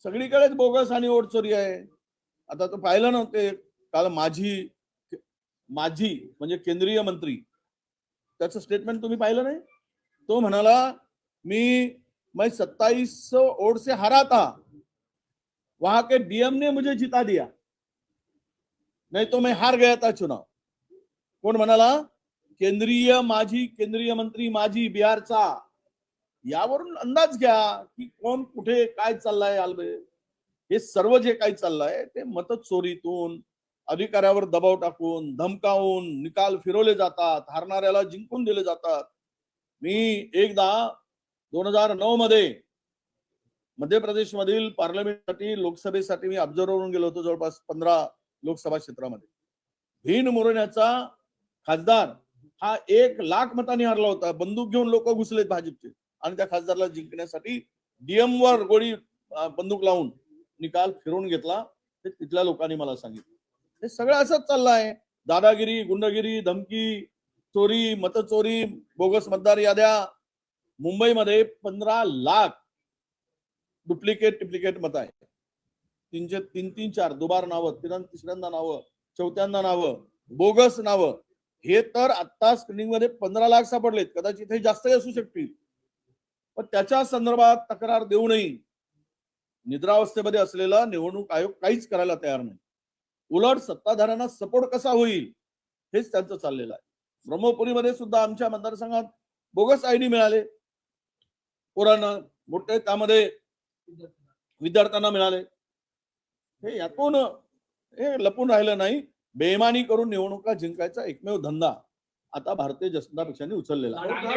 सगळीकडेच बोगस आणि वोट चोरी आहे. आता तो पाहिलं ना ते काल माझी म्हणजे केंद्रीय मंत्री, त्याचं स्टेटमेंट तुम्ही पाहिलं नाही? तो म्हणाला मैं 2700 वोट से हारा था, वहां के डीएम ने मुझे जिता दिया, नहीं तो मैं हार गया था चुनाव. कोण म्हणाला? केंद्रीय मंत्री माझी बिहारचा. यावरून अंदाज घ्या की कोण कुठे काय चाललंय. आलबे हे सर्व जे काही चाललंय ते मत चोरीतून, अधिकाऱ्यावर दबाव टाकून, धमकावून निकाल फिरवले जातात, हारणाऱ्याला जिंकून दिले जातात. मी एकदा 2009 मध्ये मध्य प्रदेश मधील पार्लमेंटसाठी, लोकसभेसाठी मी ऑब्झर्व्हर म्हणून गेलो होतो. जवळपास 15 लोकसभा क्षेत्रामध्ये भीन मोरण्याचा खासदार हा 1 लाख मतांनी हरला होता. बंदूक घेऊन लोक घुसलेत भाजपचे आणि त्या खासदाराला जिंकण्यासाठी डीएम वर बंदूक लावून निकाल फिरवून घेतला. ते तिथल्या लोकांनी मला सांगितलं. हे सगळं असंच चाललंय. दादागिरी, गुंडगिरी, धमकी, चोरी, मतचोरी, बोगस मतदार याद्या. मुंबईमध्ये 15 लाख डुप्लिकेट मत आहे. 3 4 दुबार नावं, तिसऱ्यांदा नावं, चौथ्यांदा नावं, बोगस नावं. हे तर आता स्क्रीनिंग मध्ये 15 लाख सापडलेत. कदाचित हे जास्तही असू शकतील, पण त्याच्या संदर्भात तक्रार देऊनही निद्रावस्थेमध्ये असलेला निवडणूक आयोग काहीच करायला तयार नाही. उलट सत्ताधाऱ्यांना सपोर्ट कसा होईल हेच त्यांचं चाललेलं आहे. ब्रह्मपुरीमध्ये सुद्धा आमच्या मतदारसंघात बोगस आयडी मिळाले पोरांना, मोठे त्यामध्ये विद्यार्थ्यांना मिळाले. हे यातून हे लपून राहिलं नाही. बेईमानी करून निवडणुका जिंकायचा एकमेव धंदा आता भारतीय जनता पक्षाने उचललेला आहे.